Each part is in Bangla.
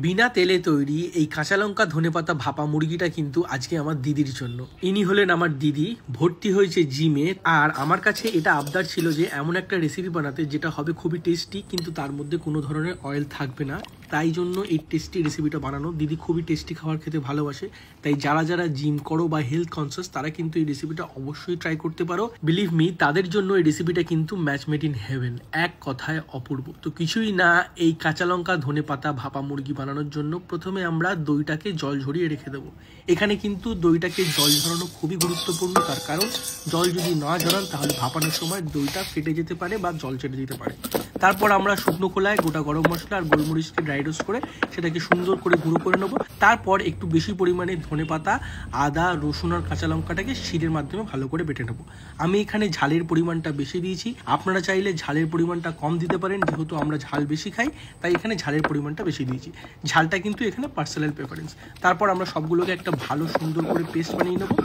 বিনা তেলে তৈরি এই কাঁচা লঙ্কা ধনেপাতা ভাপা মুরগিটা কিন্তু আজকে আমার দিদির জন্য। ইনি হলেন আমার দিদি, ভর্তি হয়েছে জিমে। আর আমার কাছে এটা আবদার ছিল যে এমন একটা রেসিপি বানাতে যেটা হবে খুবই টেস্টি, কিন্তু তার মধ্যে কোনো ধরনের অয়েল থাকবে না। তাই জন্য এই টেস্টি রেসিপিটা বানানো। দিদি খুবই টেস্টি খাবার খেতে ভালোবাসে, তাই যারা যারা জিম করো বা হেলথ কনসিয়াস তারা কিন্তু এই রেসিপিটা অবশ্যই ট্রাই করতে পারো। বিলিভ মি, তাদের জন্য এই রেসিপিটা কিন্তু ম্যাচ মেড ইন হেভেন, এক কথায় অপূর্ব। তো কিছুই না, এই কাঁচা লঙ্কা ধনেপাতা ভাপা মুরগি বানানোর জন্য প্রথমে আমরা দইটাকে জল ঝরিয়ে রেখে দেবো। এখানে কিন্তু দইটাকে জল ঝরানো খুবই গুরুত্বপূর্ণ, তার কারণ জল যদি না ঝরান তাহলে ভাপানোর সময় দইটা ফেটে যেতে পারে বা জল ছেড়ে দিতে পারে। তারপর আমরা শুকনো খোলায় গোটা গরম মশলা আর গোলমরিচকে ড্রাই রোস্ট করে সেটাকে সুন্দর করে গুঁড়ো করে নেবো। তারপর একটু বেশি পরিমাণে ধনেপাতা, আদা, রসুন আর কাঁচা লঙ্কাটাকে শিরের মাধ্যমে ভালো করে বেটে নেবো। আমি এখানে ঝালের পরিমাণটা বেশি দিয়েছি, আপনারা চাইলে ঝালের পরিমাণটা কম দিতে পারেন। যেহেতু আমরা ঝাল বেশি খাই তাই এখানে ঝালের পরিমাণটা বেশি দিয়েছি। ঝালটা কিন্তু এখানে পার্সোনাল প্রেফারেন্স। তারপর আমরা সবগুলোকে একটা ভালো সুন্দর করে পেস্ট বানিয়ে নেবো।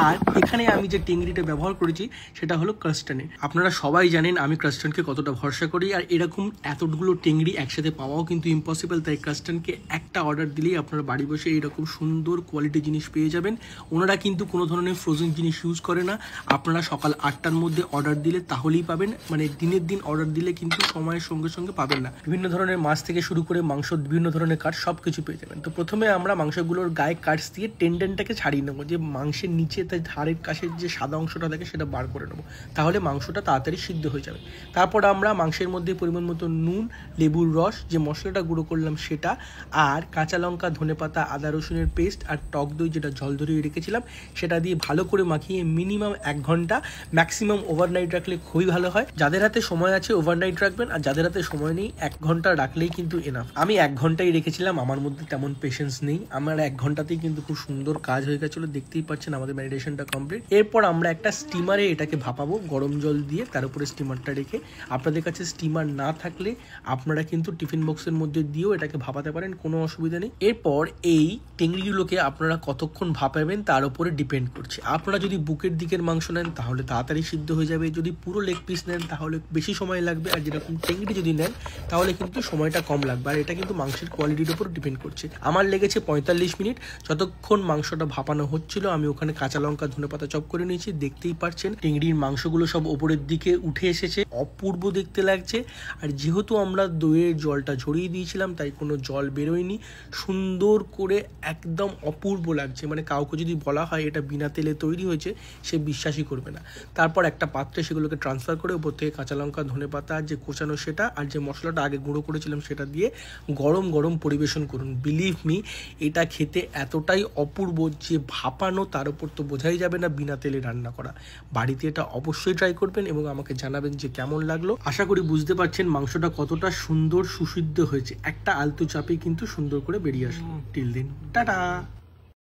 আর এখানে আমি যে টেংরিটা ব্যবহার করেছি সেটা হলো ক্রাস্টানের। আপনারা সবাই জানেন আমি ক্রাস্টানকে কতটা ভরসা করি, আর এরকম এতগুলো টেংরি একসাথে পাওয়াও কিন্তু ইম্পসিবল। তাই ক্রাস্টানকে একটা অর্ডার দিলেই আপনারা বাড়ি বসে এইরকম সুন্দর কোয়ালিটি জিনিস পেয়ে যাবেন। ওনারা কিন্তু কোনো ধরনের ফ্রোজেন জিনিস ইউজ করে না। আপনারা সকাল 8টার মধ্যে অর্ডার দিলে তাহলেই পাবেন, মানে দিনের দিন অর্ডার দিলে কিন্তু সময়ের সঙ্গে সঙ্গে পাবেন না। বিভিন্ন ধরনের মাছ থেকে শুরু করে মাংস, বিভিন্ন ধরনের কাঠ সব কিছু পেয়ে যাবেন। তো প্রথমে আমরা মাংসগুলোর গায়ে কাটস দিয়ে টেন্ডেনটাকে ছাড়িয়ে নেবো, যে মাংসের নিচে তার ধারের কাছের যে সাদা অংশটা থাকে সেটা বার করে নেবো, তাহলে মাংসটা তাড়াতাড়ি সিদ্ধ হয়ে যাবে। তারপর আমরা মাংসের মধ্যে পরিমাণ মতো নুন, লেবুর রস, যে মশলাটা গুঁড়ো করলাম সেটা, আর কাঁচা লঙ্কা, ধনেপাতা, আদা রসুনের পেস্ট আর টক দই যেটা জল ধরিয়ে রেখেছিলাম সেটা দিয়ে ভালো করে মাখিয়ে মিনিমাম 1 ঘন্টা, ম্যাক্সিমাম ওভারনাইট রাখলে খুবই ভালো হয়। যাদের হাতে সময় আছে ওভারনাইট রাখবেন, আর যাদের হাতে সময় নেই 1 ঘন্টা রাখলেই কিন্তু এনাফ। আমি 1 ঘন্টাই রেখেছিলাম, আমার মধ্যে তেমন পেশেন্স নেই। আমার 1 ঘন্টাতেই কিন্তু খুব সুন্দর কাজ হয়ে গেছিলো। দেখতেই পাচ্ছেন আমাদের ম্যারিনেশনটা কমপ্লিট। এরপর আমরা একটা স্টিমারে এটাকে ভাপাবো গরম জল দিয়ে, তার উপরে স্টিমারটা রেখে। আপনাদের কাছে স্টিমার না থাকলে আপনারা কিন্তু টিফিন বক্সের মধ্যে দিয়েও এটাকে ভাপাতে পারেন, কোনো অসুবিধা নেই। এরপর এই টেংরিগুলোকে আপনারা কতক্ষণ ভাপাবেন তার উপরে ডিপেন্ড করছে। আপনারা যদি বুকের দিকের মাংস নেন তাহলে তাড়াতাড়ি সিদ্ধ হয়ে যাবে, যদি পুরো লেগ পিস নেন তাহলে বেশি সময় লাগবে, আর যেরকম টেংরি যদি নেন তাহলে কিন্তু সময়টা কম লাগবে। আর এটা কিন্তু মাংসের কোয়ালিটির উপর ডিপেন্ড করছে। আমার লেগেছে 45 মিনিট। যতক্ষণ মাংসটা ভাপানো হচ্ছিল আমি ওখানে কাঁচা লঙ্কা, ধনেপাতা চপ করে নিয়েছি। দেখতেই পাচ্ছেন টেংরির মাংসগুলো সব ওপরের দিকে উঠে এসেছে, অপূর্ব দেখতে লাগছে। আর যেহেতু আমরা দইয়ের জলটা ঝরিয়ে দিয়েছিলাম তাই কোনো জল বেরোয়নি, সুন্দর করে একদম অপূর্ব লাগছে। মানে কাউকে যদি বলা হয় এটা বিনা তেলে তৈরি হয়েছে সে বিশ্বাসই করবে না। তারপর একটা পাত্রে সেগুলোকে ট্রান্সফার করে উপর থেকে কাঁচা লঙ্কা, ধনেপাতা যে কোচানো সেটা আর যে মশলাটা আগে গুঁড়ো করেছিলাম সেটা দিয়ে গরম গরম পরিবেশন করুন। বিলিভ মি, এটা খেতে এতটাই অপূর্ব যে ভাপানো, তার উপর তো বোঝাই যাবে না বিনা তেলে রান্না করা। বাড়িতে এটা অবশ্যই ট্রাই করবেন এবং আমাকে জানাবেন যে কেমন লাগলো। আশা করি বুঝতে পারছেন মাংসটা কতটা সুন্দর সুসিদ্ধ হয়েছে। একটা আলতু চাপে কিন্তু সুন্দর করে বেরিয়ে আসলো। টিল দিন, টাটা।